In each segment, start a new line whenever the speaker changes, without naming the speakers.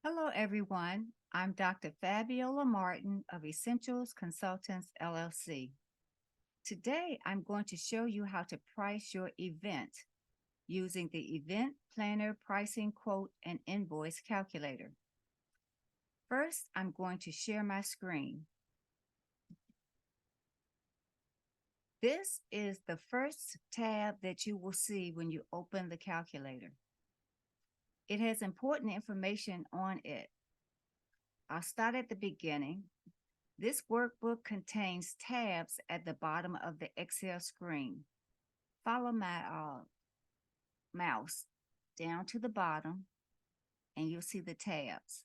Hello, everyone. I'm Dr. Fabiola Martin of Essentials Consultants LLC. Today, I'm going to show you how to price your event using the Event Planner Pricing Quote and Invoice Calculator. First, I'm going to share my screen. This is the first tab that you will see when you open the calculator. It has important information on it. I'll start at the beginning. This workbook contains tabs at the bottom of the Excel screen. Follow my mouse down to the bottom and you'll see the tabs.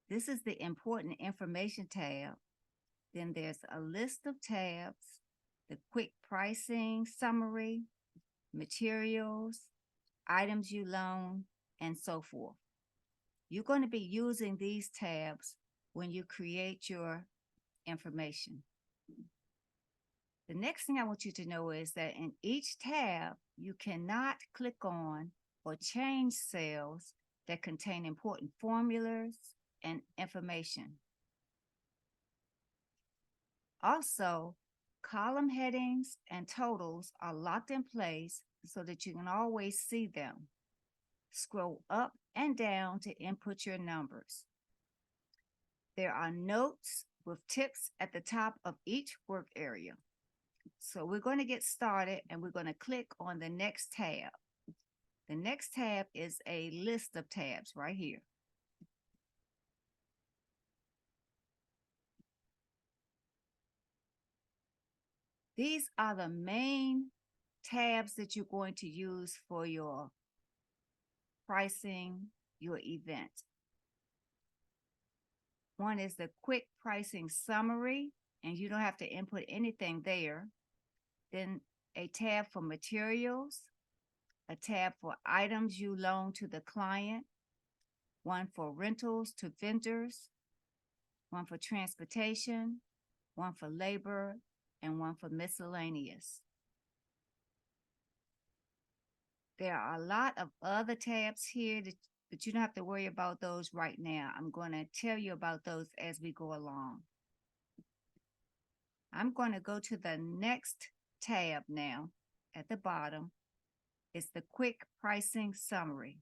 This is the important information tab. Then there's a list of tabs, the quick pricing summary, materials, items you loan, and so forth. You're going to be using these tabs when you create your information. The next thing I want you to know is that in each tab, you cannot click on or change cells that contain important formulas and information. Also, column headings and totals are locked in place so that you can always see them. Scroll up and down to input your numbers. There are notes with tips at the top of each work area. So we're going to get started and we're going to click on the next tab. The next tab is a list of tabs right here. These are the main tabs that you're going to use for your pricing your event. One is the quick pricing summary, and you don't have to input anything there. Then a tab for materials, a tab for items you loan to the client, one for rentals to vendors, one for transportation, one for labor, and one for miscellaneous. There are a lot of other tabs here but you don't have to worry about those right now. I'm going to tell you about those as we go along. I'm going to go to the next tab now at the bottom. It's the quick pricing summary.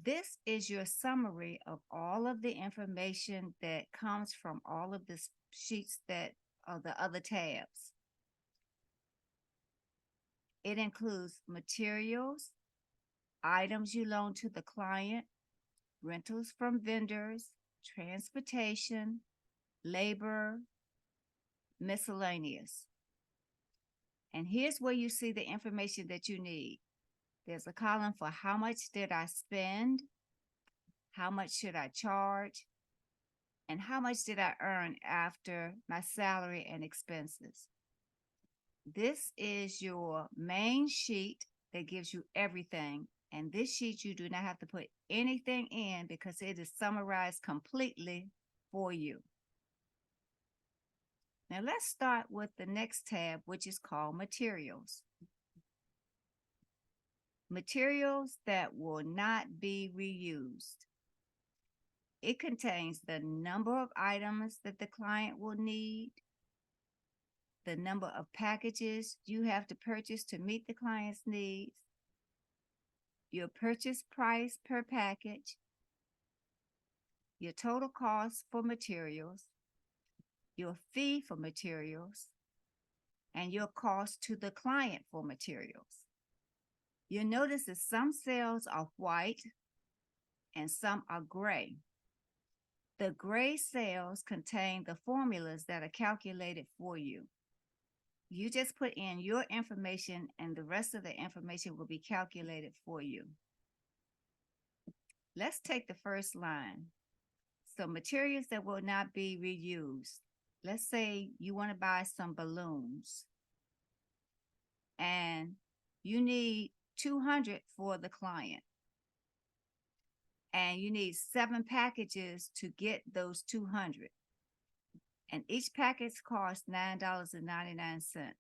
This is your summary of all of the information that comes from all of the sheets that are the other tabs. It includes materials, items you loan to the client, rentals from vendors, transportation, labor, miscellaneous. And here's where you see the information that you need. There's a column for how much did I spend, how much should I charge, and how much did I earn after my salary and expenses. This is your main sheet that gives you everything. And this sheet, you do not have to put anything in because it is summarized completely for you. Now let's start with the next tab, which is called materials. Materials that will not be reused. It contains the number of items that the client will need, the number of packages you have to purchase to meet the client's needs, your purchase price per package, your total cost for materials, your fee for materials, and your cost to the client for materials. You'll notice that some cells are white and some are gray. The gray cells contain the formulas that are calculated for you. You just put in your information and the rest of the information will be calculated for you. Let's take the first line. So materials that will not be reused. Let's say you want to buy some balloons and you need 200 for the client. And you need 7 packages to get those 200. And each package costs $9.99.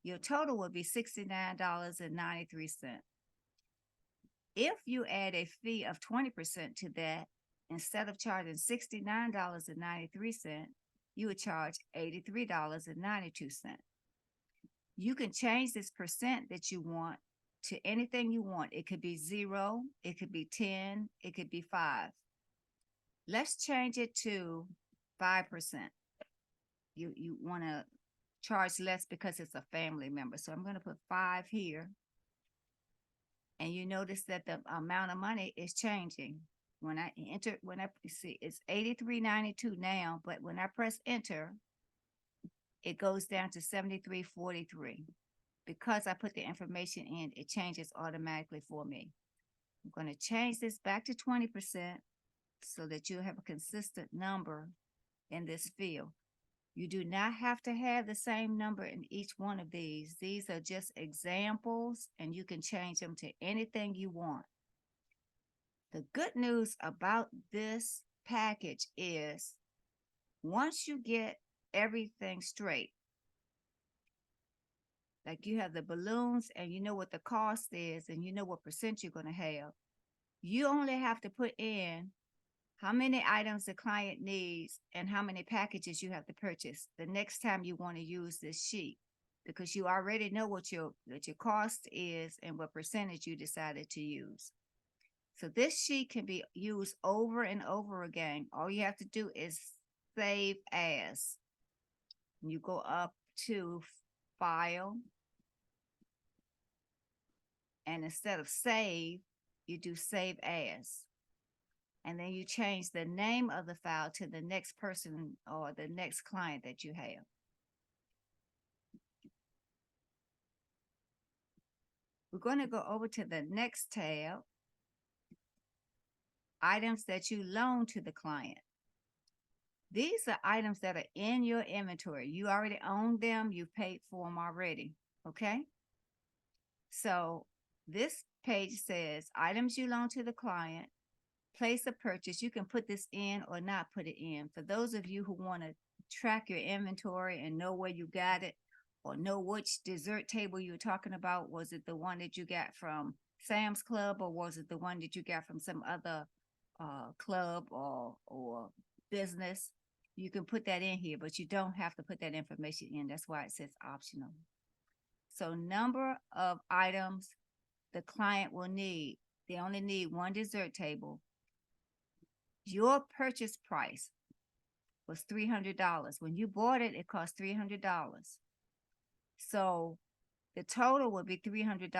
Your total will be $69.93. If you add a fee of 20% to that, instead of charging $69.93, you would charge $83.92. You can change this percent that you want to anything you want. It could be 0, it could be 10, it could be 5. Let's change it to 5%. You want to charge less because it's a family member. So I'm going to put 5 here. And you notice that the amount of money is changing. When I see, it's $83.92 now, but when I press enter, it goes down to $73.43. Because I put the information in, it changes automatically for me. I'm going to change this back to 20% so that you have a consistent number in this field. You do not have to have the same number in each one of these. These are just examples, and you can change them to anything you want. The good news about this package is once you get everything straight, like you have the balloons and you know what the cost is and you know what percent you're going to have, you only have to put in how many items the client needs and how many packages you have to purchase the next time you want to use this sheet, because you already know what your cost is and what percentage you decided to use. So this sheet can be used over and over again. All you have to do is save as. You go up to File, and instead of save, you do save as. And then you change the name of the file to the next person or the next client that you have. We're going to go over to the next tab, items that you loan to the client. These are items that are in your inventory. You already own them. You paid for them already. Okay. So this page says items you loan to the client, place a purchase. You can put this in or not put it in. For those of you who want to track your inventory and know where you got it or know which dessert table you're talking about, was it the one that you got from Sam's Club or was it the one that you got from some other club or business, you can put that in here, but you don't have to put that information in. That's why it says optional. So number of items the client will need. They only need one dessert table. Your purchase price was $300. When you bought it, it cost $300. So the total would be $300.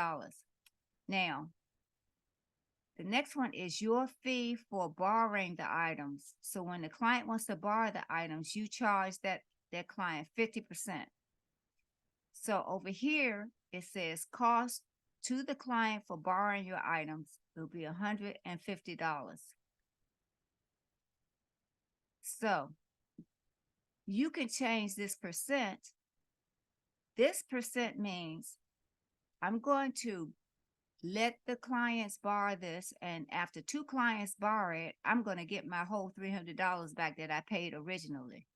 Now, the next one is your fee for borrowing the items. So when the client wants to borrow the items, you charge that client 50%. So over here, it says cost to the client for borrowing your items will be $150. So you can change this percent. This percent means I'm going to let the clients borrow this, and after 2 clients borrow it, I'm going to get my whole $300 back that I paid originally.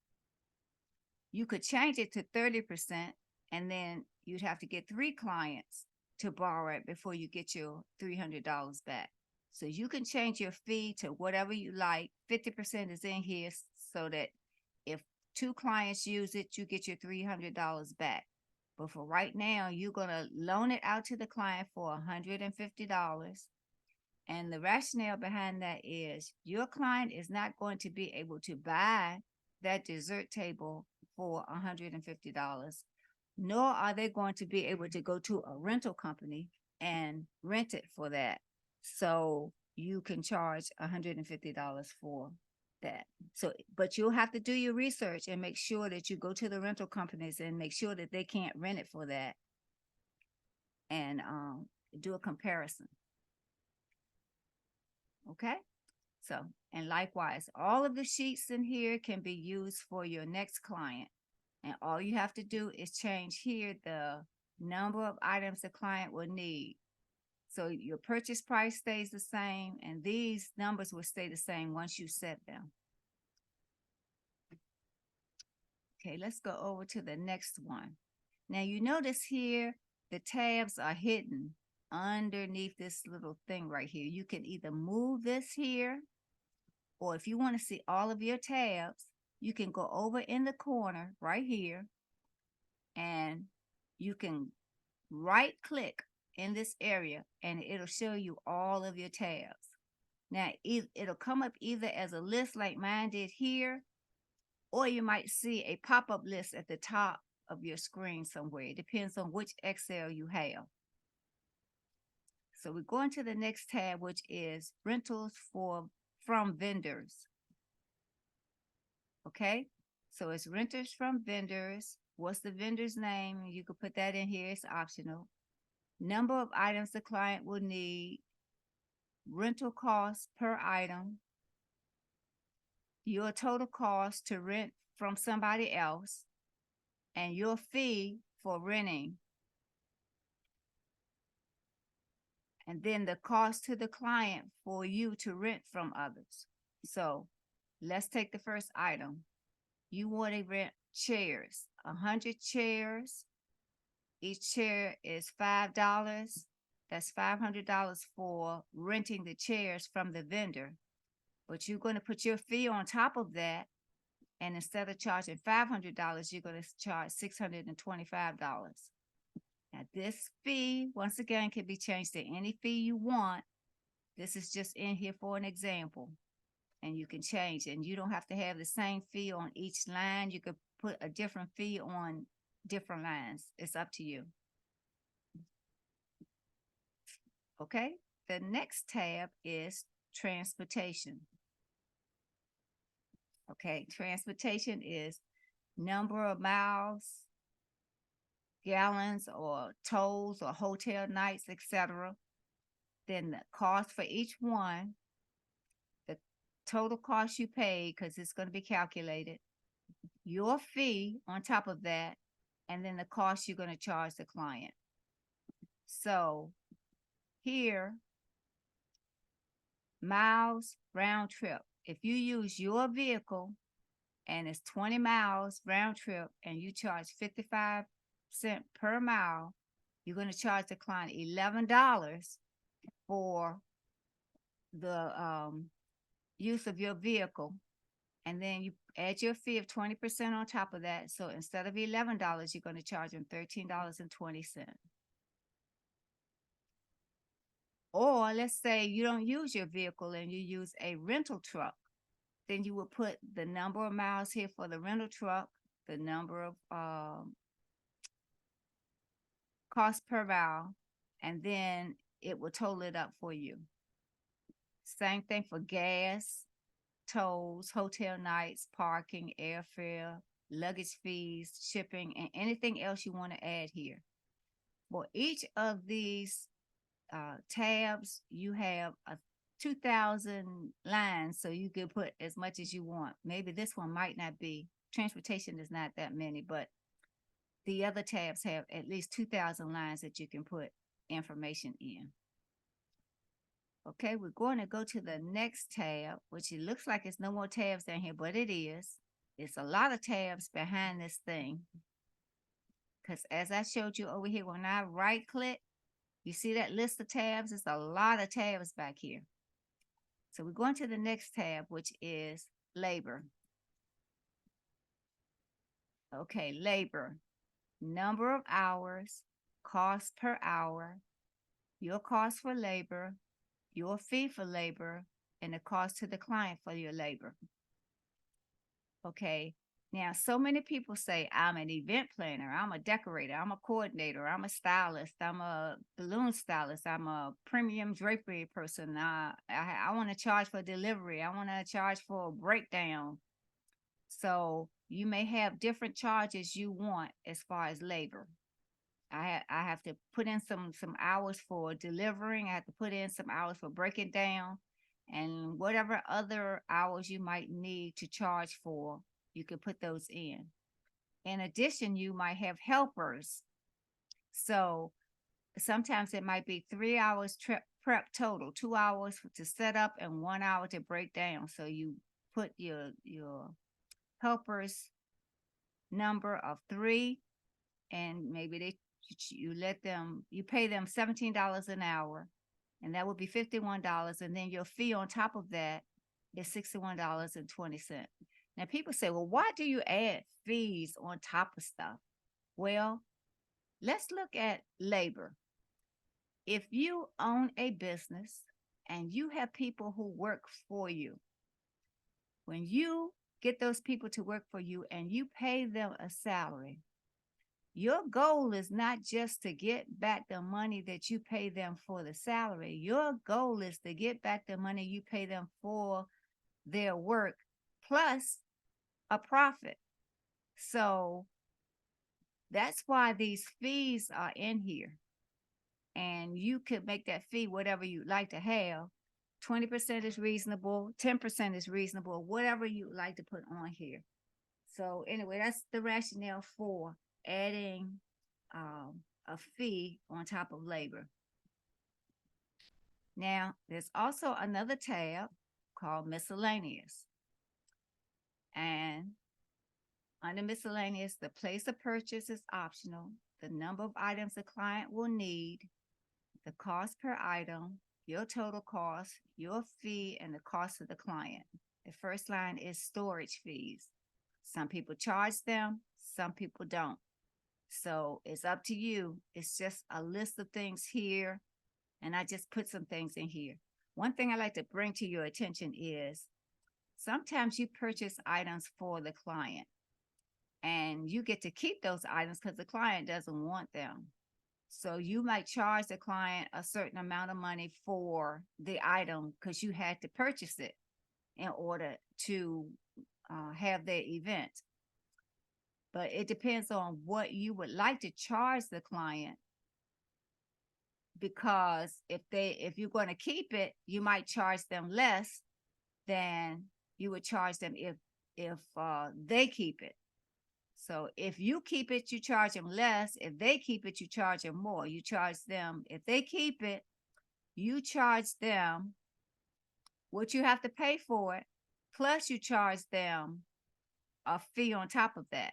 You could change it to 30%, and then you'd have to get 3 clients to borrow it before you get your $300 back. So you can change your fee to whatever you like. 50% is in here so that if 2 clients use it, you get your $300 back. But for right now, you're going to loan it out to the client for $150. And the rationale behind that is your client is not going to be able to buy that dessert table for $150, nor are they going to be able to go to a rental company and rent it for that. So you can charge $150 for that. So, but you'll have to do your research and make sure that you go to the rental companies and make sure that they can't rent it for that, and do a comparison. Okay. So, and likewise, all of the sheets in here can be used for your next client. And all you have to do is change here the number of items the client will need. So your purchase price stays the same, and these numbers will stay the same once you set them. Okay, let's go over to the next one. Now you notice here the tabs are hidden underneath this little thing right here. You can either move this here, or if you want to see all of your tabs, you can go over in the corner right here, and you can right click in this area and it'll show you all of your tabs. Now, it'll come up either as a list like mine did here, or you might see a pop-up list at the top of your screen somewhere. It depends on which Excel you have. So we're going to the next tab, which is rentals from vendors. Okay, so it's renters from vendors. What's the vendor's name? You could put that in here. It's optional. Number of items the client will need, rental costs per item, your total cost to rent from somebody else, and your fee for renting. And then the cost to the client for you to rent from others. So let's take the first item. You want to rent chairs, 100 chairs. Each chair is $5. That's $500 for renting the chairs from the vendor. But you're going to put your fee on top of that. And instead of charging $500, you're going to charge $625. Now, this fee, once again, can be changed to any fee you want. This is just in here for an example. And you can change it. And you don't have to have the same fee on each line. You could put a different fee on different lines. It's up to you. Okay, the next tab is transportation. Okay, transportation is number of miles, gallons, or tolls, or hotel nights, etc. Then the cost for each one, the total cost you paid, because it's going to be calculated, your fee on top of that, and then the cost you're going to charge the client. So here, miles round trip. If you use your vehicle and it's 20 miles round trip and you charge 55 cents per mile, you're going to charge the client $11 for the use of your vehicle. And then you add your fee of 20% on top of that. So instead of $11, you're going to charge them $13.20. Or let's say you don't use your vehicle and you use a rental truck. Then you would put the number of miles here for the rental truck, the number of cost per mile, and then it will total it up for you. Same thing for gas, tolls, hotel nights, parking, airfare, luggage fees, shipping, and anything else you want to add here. For each of these tabs, you have a 2,000 lines, so you can put as much as you want. Maybe this one might not be. Transportation is not that many, but the other tabs have at least 2,000 lines that you can put information in. Okay, we're going to go to the next tab, which it looks like it's no more tabs down here, but it is. It's a lot of tabs behind this thing. Because as I showed you over here, when I right click, you see that list of tabs? It's a lot of tabs back here. So we're going to the next tab, which is labor. Okay, labor. Number of hours, cost per hour, your cost for labor, your fee for labor, and the cost to the client for your labor. Okay, now so many people say, I'm an event planner, I'm a decorator, I'm a coordinator, I'm a stylist, I'm a balloon stylist, I'm a premium drapery person. I want to charge for delivery, I want to charge for a breakdown. So you may have different charges you want as far as labor. I have to put in some hours for delivering. I have to put in some hours for breaking down, and whatever other hours you might need to charge for, you can put those in. In addition, you might have helpers. So sometimes it might be 3 hours prep total, 2 hours to set up and 1 hour to break down. So you put your helpers number of 3, and maybe they You let them, you pay them $17 an hour, and that would be $51. And then your fee on top of that is $61.20. Now, people say, well, why do you add fees on top of stuff? Well, let's look at labor. If you own a business and you have people who work for you, when you get those people to work for you and you pay them a salary, your goal is not just to get back the money that you pay them for the salary. Your goal is to get back the money you pay them for their work plus a profit. So that's why these fees are in here. And you could make that fee whatever you'd like to have. 20% is reasonable, 10% is reasonable, whatever you'd like to put on here. So anyway, that's the rationale for adding a fee on top of labor. Now, there's also another tab called miscellaneous. And under miscellaneous, the place of purchase is optional. The number of items the client will need, the cost per item, your total cost, your fee, and the cost of the client. The first line is storage fees. Some people charge them, some people don't. So it's up to you. It's just a list of things here, and I just put some things in here. One thing I like to bring to your attention is sometimes you purchase items for the client, and you get to keep those items because the client doesn't want them. So you might charge the client a certain amount of money for the item because you had to purchase it in order to have their event. But it depends on what you would like to charge the client, because if you're going to keep it, you might charge them less than you would charge them if they keep it. So if you keep it, you charge them less. If they keep it, you charge them more. You charge them, if they keep it, you charge them what you have to pay for it, plus you charge them a fee on top of that.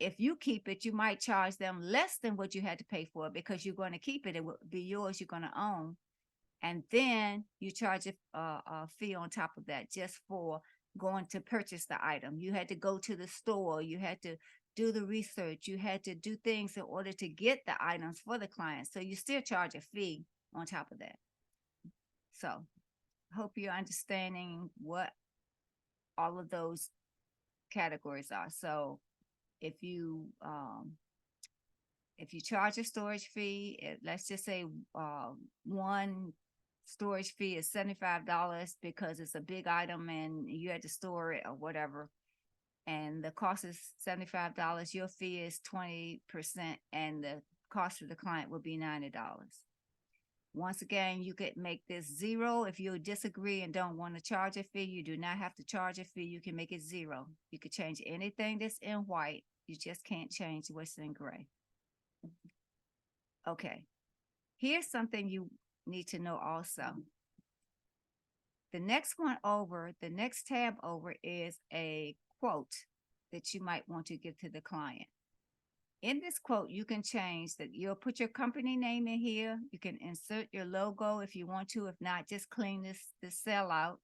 If you keep it, you might charge them less than what you had to pay for it because you're going to keep it. It will be yours, you're going to own. And then you charge a fee on top of that just for going to purchase the item. You had to go to the store. You had to do the research. You had to do things in order to get the items for the client. So you still charge a fee on top of that. So I hope you're understanding what all of those categories are. So if you charge a storage fee, let's just say one storage fee is $75 because it's a big item and you had to store it or whatever, and the cost is $75, your fee is 20%, and the cost of the client will be $90. Once again, you could make this zero. If you disagree and don't want to charge a fee, you do not have to charge a fee. You can make it zero. You could change anything that's in white. You just can't change what's in gray. Okay, here's something you need to know also. The next tab over is a quote that you might want to give to the client. In this quote, you can change that. You'll put your company name in here. You can insert your logo if you want to. If not, just clean this cell out.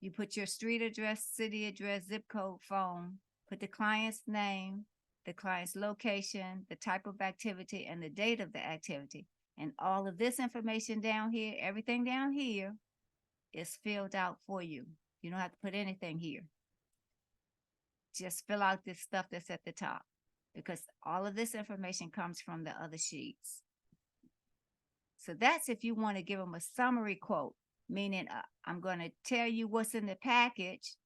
You put your street address, city address, zip code, phone, put the client's name, the client's location, the type of activity, and the date of the activity. And all of this information down here, everything down here is filled out for you. You don't have to put anything here. Just fill out this stuff that's at the top, because all of this information comes from the other sheets. So that's if you want to give them a summary quote, meaning I'm going to tell you what's in the package,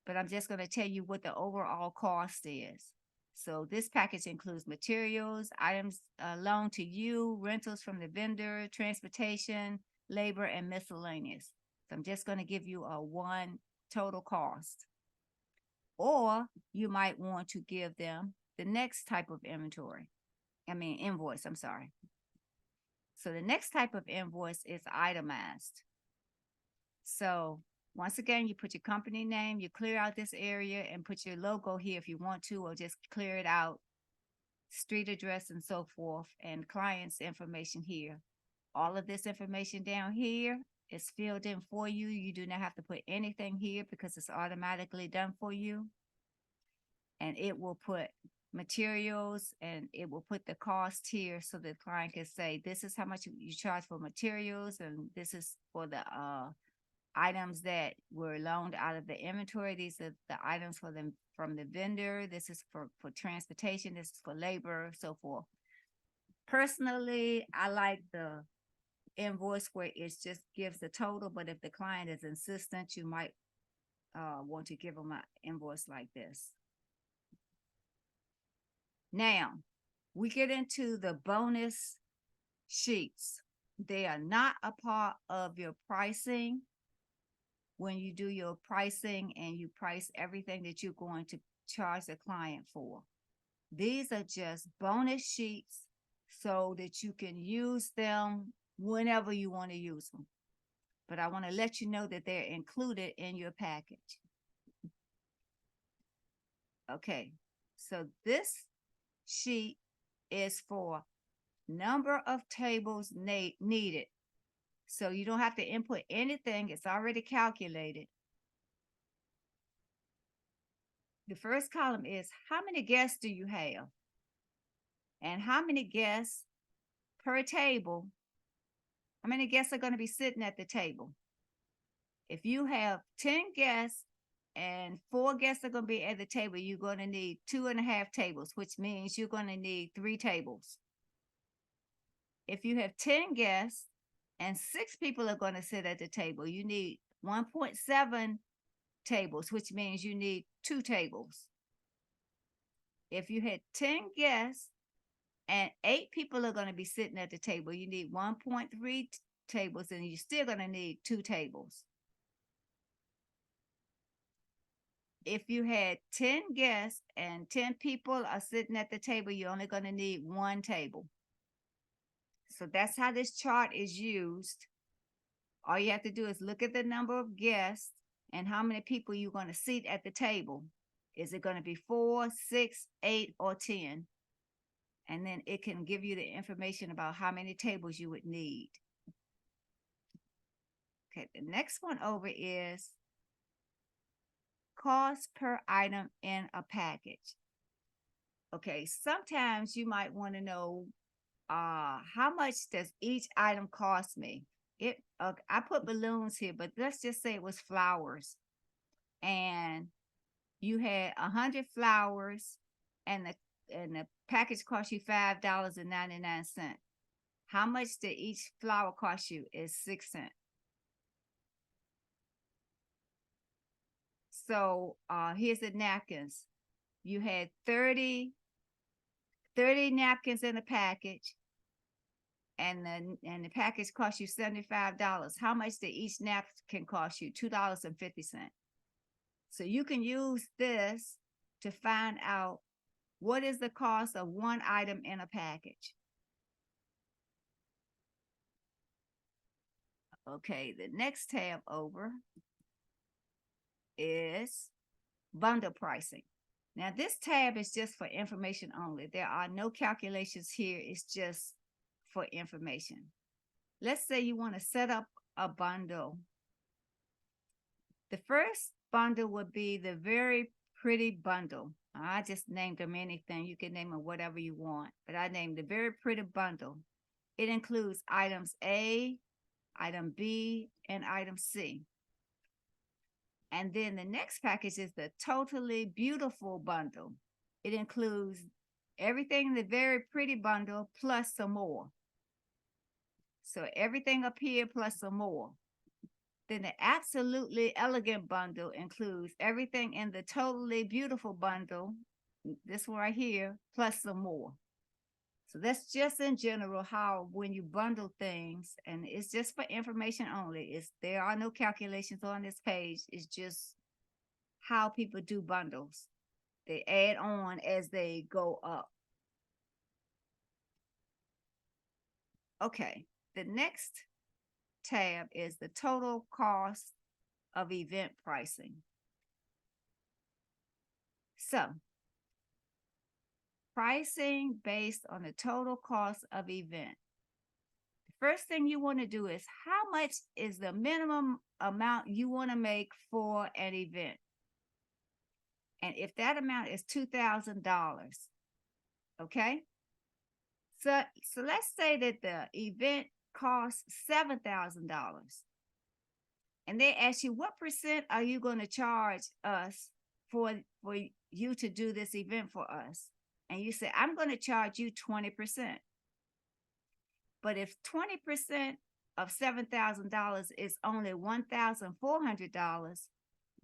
but I'm just going to tell you what the overall cost is. So this package includes materials, items loaned to you, rentals from the vendor, transportation, labor, and miscellaneous. So I'm just going to give you a one total cost. Or you might want to give them the next type of invoice, I'm sorry. So the next type of invoice is itemized. So once again, you put your company name, you clear out this area and put your logo here if you want to, or just clear it out. street address and so forth, and client's information here. All of this information down here is filled in for you. You do not have to put anything here because it's automatically done for you. And it will put materials and it will put the cost here so the client can say, this is how much you charge for materials, and this is for the items that were loaned out of the inventory. These are the items for them from the vendor. This is for transportation. This is for labor, so forth. Personally, I like the invoice where it just gives the total, but if the client is insistent, you might want to give them an invoice like this. Now, we get into the bonus sheets. They are not a part of your pricing. When you do your pricing and you price everything that you're going to charge the client for. These are just bonus sheets so that you can use them whenever you want to use them. But I want to let you know that they're included in your package. Okay, so this sheet is for number of tables needed. So you don't have to input anything. It's already calculated. The first column is how many guests do you have? And how many guests per table? How many guests are going to be sitting at the table? If you have 10 guests and 4 guests are going to be at the table, you're going to need 2.5 tables, which means you're going to need 3 tables. If you have 10 guests and 6 people are going to sit at the table, you need 1.7 tables, which means you need 2 tables. If you had 10 guests and 8 people are going to be sitting at the table, you need 1.3 tables, and you're still going to need 2 tables. If you had 10 guests and 10 people are sitting at the table, you're only going to need 1 table. So that's how this chart is used. All you have to do is look at the number of guests and how many people you're going to seat at the table. Is it going to be 4, 6, 8, or 10? And then it can give you the information about how many tables you would need. Okay, the next one over is cost per item in a package. Okay, sometimes you might want to know how much does each item cost me? I put balloons here, but let's just say it was flowers. And you had 100 flowers and the package cost you $5.99. How much did each flower cost you? Is 6 cents. So here's the napkins. You had 30 napkins in the package, and the package cost you $75. How much did each napkin cost you? $2.50. So you can use this to find out what is the cost of one item in a package. Okay, the next tab over is bundle pricing. Now this tab is just for information only. There are no calculations here. It's just for information. Let's say you want to set up a bundle. The first bundle would be the very pretty bundle. I just named them anything. You can name them whatever you want, but I named the very pretty bundle. It includes items A, item B, and item C. And then the next package is the totally beautiful bundle. It includes everything in the very pretty bundle plus some more. So everything up here plus some more. Then the absolutely elegant bundle includes everything in the totally beautiful bundle, this one right here, plus some more. So that's just in general how when you bundle things, and it's just for information only. There are no calculations on this page. It's just how people do bundles. They add on as they go up. Okay, the next tab is the total cost of event pricing. So pricing based on the total cost of event. The first thing you want to do is how much is the minimum amount you want to make for an event? And if that amount is $2,000, okay? So let's say that the event costs $7,000. And they ask you, what percent are you going to charge us for you to do this event for us? And you say, I'm going to charge you 20%. But if 20% of $7,000 is only $1,400,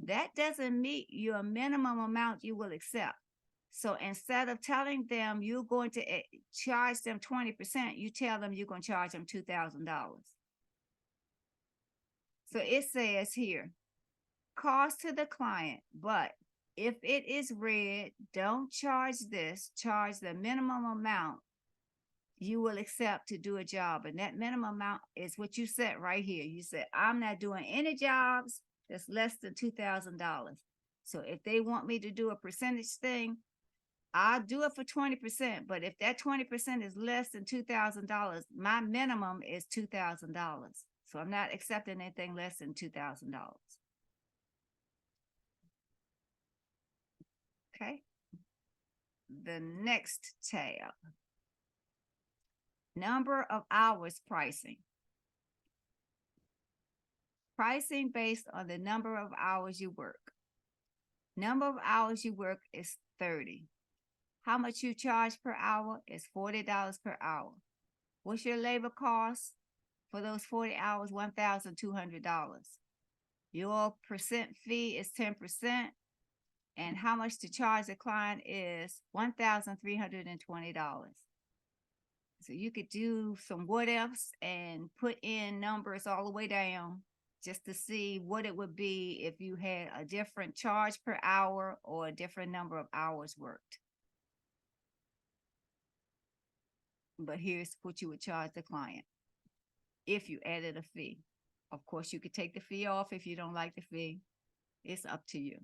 that doesn't meet your minimum amount you will accept. So instead of telling them you're going to charge them 20%, you tell them you're going to charge them $2,000. So it says here, cost to the client, but if it is red, don't charge this, charge the minimum amount you will accept to do a job. And that minimum amount is what you set right here. You said, I'm not doing any jobs that's less than $2,000. So if they want me to do a percentage thing, I'll do it for 20%. But if that 20% is less than $2,000, my minimum is $2,000. So I'm not accepting anything less than $2,000. Okay. The next tab, number of hours pricing. Pricing based on the number of hours you work. Number of hours you work is 30. How much you charge per hour is $40 per hour. What's your labor cost for those 40 hours? $1,200. Your percent fee is 10%. And how much to charge the client is $1,320. So you could do some what ifs and put in numbers all the way down just to see what it would be if you had a different charge per hour or a different number of hours worked. But here's what you would charge the client if you added a fee. Of course, you could take the fee off if you don't like the fee. It's up to you.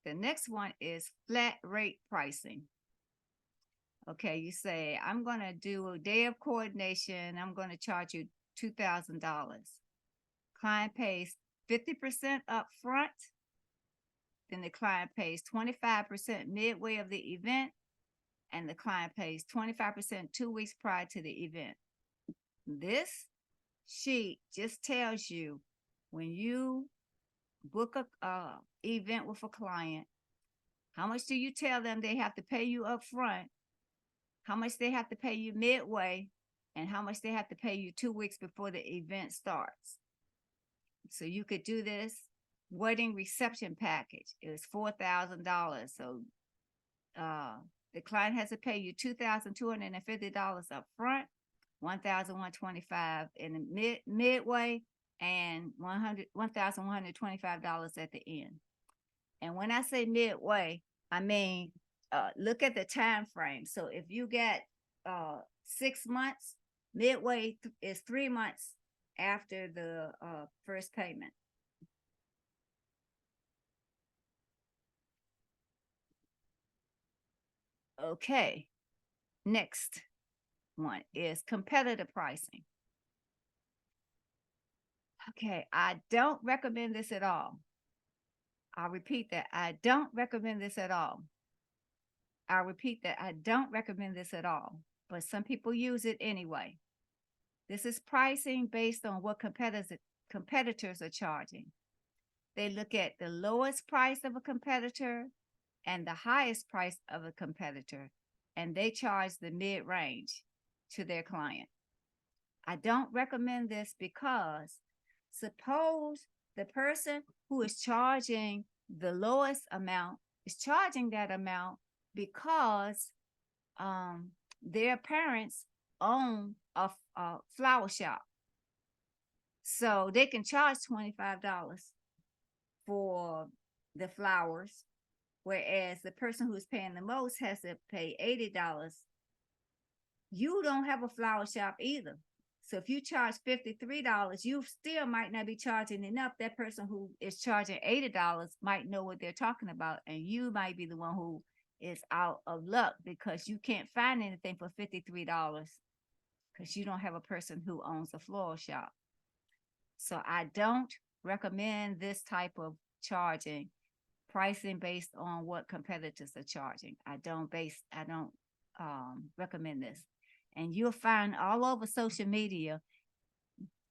The next one is flat rate pricing. Okay, you say, I'm going to do a day of coordination. I'm going to charge you $2,000. Client pays 50% up front. Then the client pays 25% midway of the event. And the client pays 25% 2 weeks prior to the event. This sheet just tells you when you book a event with a client, how much do you tell them they have to pay you up front, how much they have to pay you midway, and how much they have to pay you 2 weeks before the event starts. So you could do this wedding reception package. It was $4,000. So the client has to pay you $2,250 up front, $1,125 in the midway, and $1,125 at the end. And when I say midway, I mean look at the time frame. So if you get 6 months, midway is 3 months after the first payment. Okay, next one is competitive pricing. Okay, I don't recommend this at all. I'll repeat that. I don't recommend this at all. I'll repeat that. I don't recommend this at all, but some people use it anyway. This is pricing based on what competitors are charging. They look at the lowest price of a competitor and the highest price of a competitor, and they charge the mid-range to their client. I don't recommend this because suppose the person who is charging the lowest amount is charging that amount because their parents own a flower shop. So they can charge $25 for the flowers, whereas the person who's paying the most has to pay $80. You don't have a flower shop either. So if you charge $53, you still might not be charging enough. That person who is charging $80 might know what they're talking about, and you might be the one who is out of luck because you can't find anything for $53 because you don't have a person who owns a floral shop. So I don't recommend this type of charging, pricing based on what competitors are charging. I don't recommend this. And you'll find all over social media,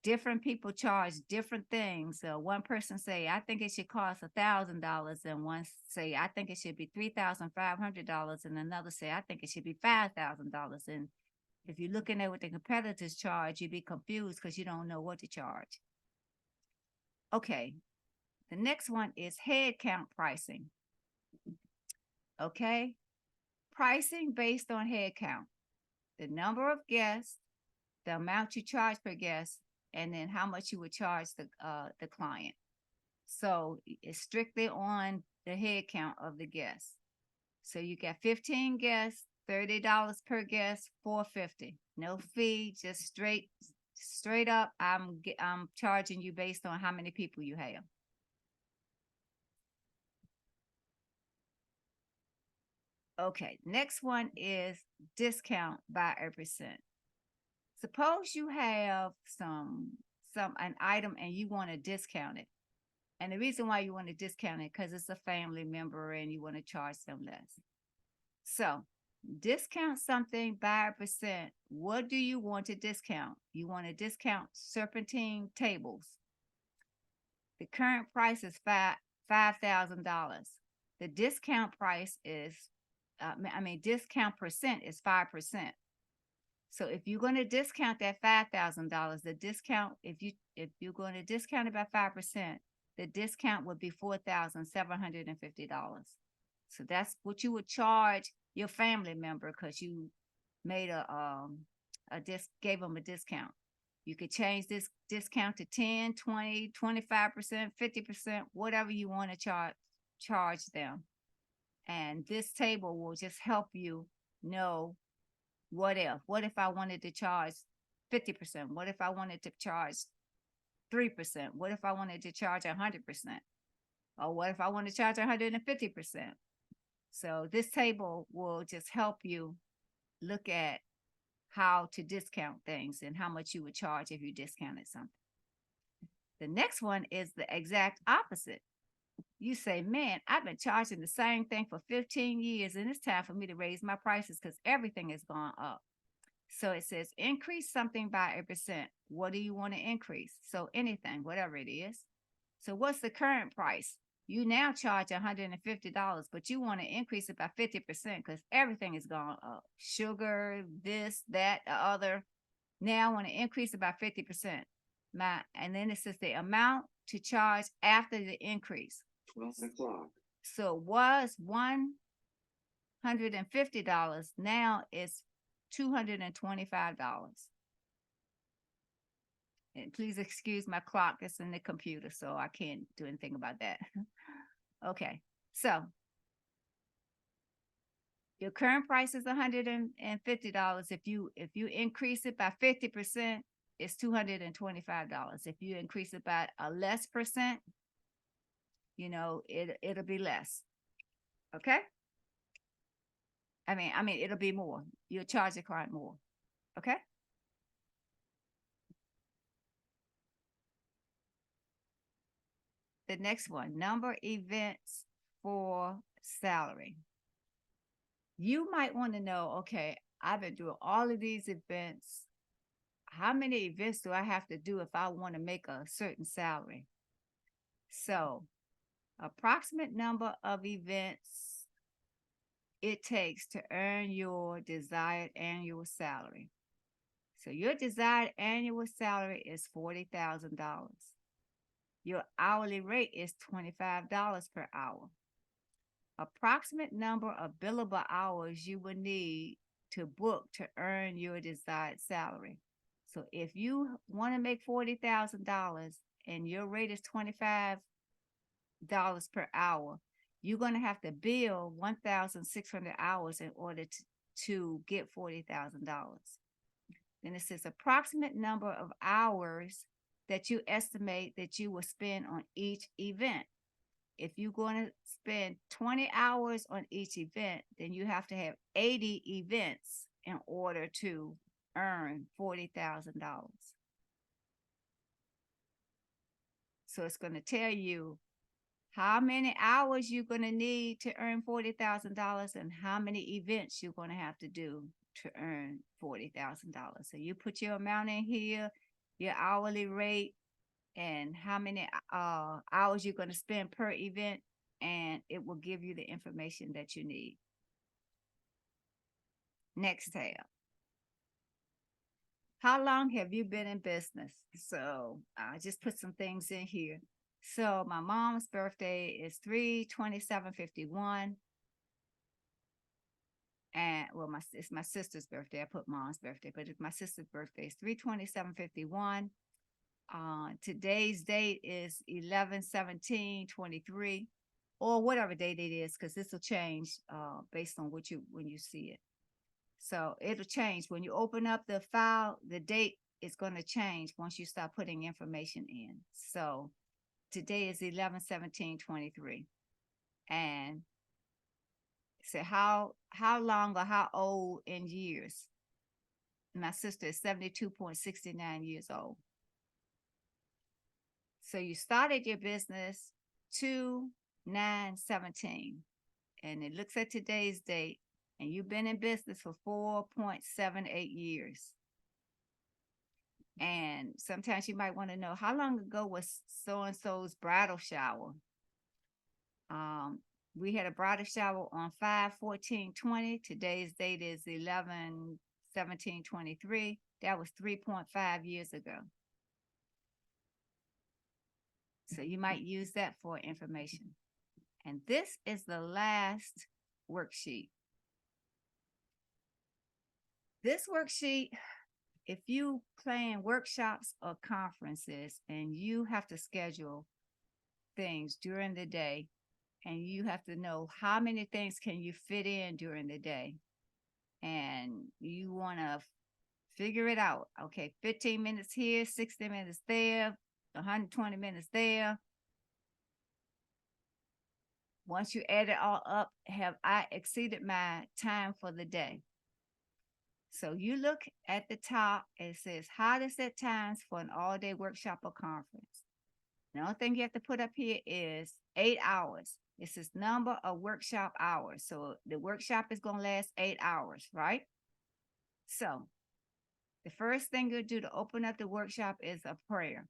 different people charge different things. So one person say, I think it should cost $1,000, and one say, I think it should be $3,500, and another say, I think it should be $5,000. And if you're looking at what the competitors charge, you'd be confused because you don't know what to charge. Okay, the next one is head count pricing. Okay, pricing based on head count, the number of guests, the amount you charge per guest, and then how much you would charge the client. So it's strictly on the head count of the guests. So you got 15 guests, $30 per guest, $450. No fee, just straight up. I'm charging you based on how many people you have. Okay, next one is discount by a percent. Suppose you have an item and you want to discount it. And the reason why you want to discount it because it's a family member and you want to charge them less. So discount something by a percent. What do you want to discount? You want to discount serpentine tables. The current price is $5,000. The discount price is, discount percent is 5%. So if you're going to discount that $5,000, the discount, if you're going to discount it by 5%, the discount would be $4,750. So that's what you would charge your family member because you made gave them a discount. You could change this discount to 10, 20, 25%, 50%, whatever you want to charge them. And this table will just help you know what if I wanted to charge 50%? What if I wanted to charge 3%? What if I wanted to charge 100%? Or what if I want to charge 150%? So this table will just help you look at how to discount things and how much you would charge if you discounted something. The next one is the exact opposite. You say, man, I've been charging the same thing for 15 years and it's time for me to raise my prices because everything has gone up. So it says increase something by a percent. What do you want to increase? So anything, whatever it is. So what's the current price? You now charge $150, but you want to increase it by 50% because everything is gone up. Sugar, this, that, the other. Now I want to increase it by 50%. And then it says the amount to charge after the increase.
12 o'clock.
So was $150. Now it's $225. And please excuse my clock. It's in the computer, so I can't do anything about that. Okay, so your current price is $150. If you increase it by 50%, it's $225. If you increase it by a less percent, it'll be less. Okay. It'll be more. You'll charge the client more. Okay. The next one, number events for salary. You might want to know, okay, I've been doing all of these events. How many events do I have to do if I want to make a certain salary? So, approximate number of events it takes to earn your desired annual salary. So your desired annual salary is $40,000. Your hourly rate is $25 per hour. Approximate number of billable hours you will need to book to earn your desired salary. So if you want to make $40,000 and your rate is $25 per hour, you're going to have to bill 1,600 hours in order to get $40,000. Then it says approximate number of hours that you estimate that you will spend on each event. If you're going to spend 20 hours on each event, then you have to have 80 events in order to earn $40,000. So it's going to tell you how many hours you're going to need to earn $40,000 and how many events you're going to have to do to earn $40,000. So you put your amount in here, your hourly rate, and how many hours you're going to spend per event, and it will give you the information that you need. Next tab. How long have you been in business? So I just put some things in here. So my mom's birthday is 3/27/51. And well, it's my sister's birthday. I put mom's birthday, but it's my sister's birthday. It's 3/27/51. Today's date is 11/17/23, or whatever date it is, because this will change based on when you see it. So it'll change when you open up the file. The date is going to change once you start putting information in. So today is 11/17/23, and say how long or how old in years. My sister is 72.69 years old. So you started your business 2/9/17, and it looks at today's date, and you've been in business for 4.78 years. And sometimes you might want to know, how long ago was so-and-so's bridal shower? We had a bridal shower on 5/14/20. Today's date is 11/17/23. That was 3.5 years ago. So you might use that for information. And this is the last worksheet. This worksheet, if you plan workshops or conferences and you have to schedule things during the day, and you have to know how many things can you fit in during the day, and you want to figure it out. Okay, 15 minutes here, 60 minutes there, 120 minutes there. Once you add it all up, have I exceeded my time for the day? So you look at the top, it says how to set times for an all-day workshop or conference. The only thing you have to put up here is 8 hours. It says number of workshop hours. So the workshop is going to last 8 hours, right? So the first thing you'll do to open up the workshop is a prayer.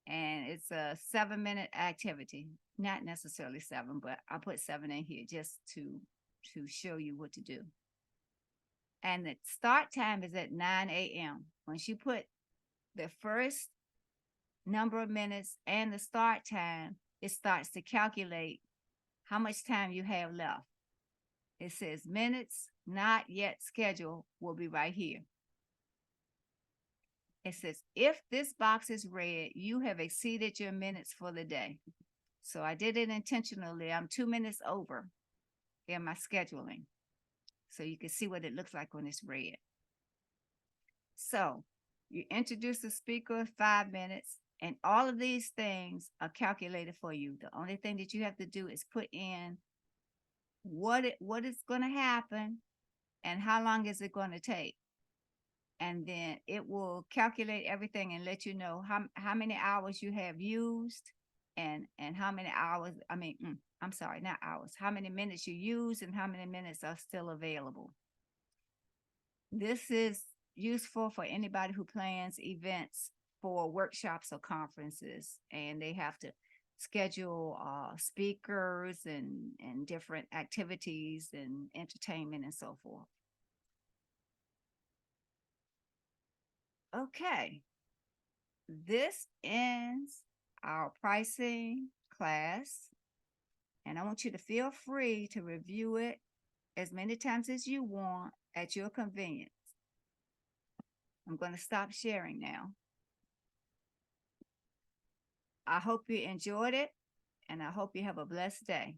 And it's a 7-minute activity. Not necessarily 7, but I put 7 in here just to show you what to do. And the start time is at 9 a.m. Once you put the first number of minutes and the start time, it starts to calculate how much time you have left. It says minutes not yet scheduled will be right here. It says if this box is red, you have exceeded your minutes for the day. So I did it intentionally. I'm 2 minutes over in my scheduling. So you can see what it looks like when it's red. So you introduce the speaker 5 minutes, and all of these things are calculated for you. The only thing that you have to do is put in what is going to happen and how long is it going to take. And then it will calculate everything and let you know how many hours you have used and how many hours, I'm sorry, not hours, how many minutes you use and how many minutes are still available. This is useful for anybody who plans events for workshops or conferences, and they have to schedule speakers and different activities and entertainment and so forth. Okay, this ends our pricing class, and I want you to feel free to review it as many times as you want at your convenience. I'm going to stop sharing now. I hope you enjoyed it, and I hope you have a blessed day.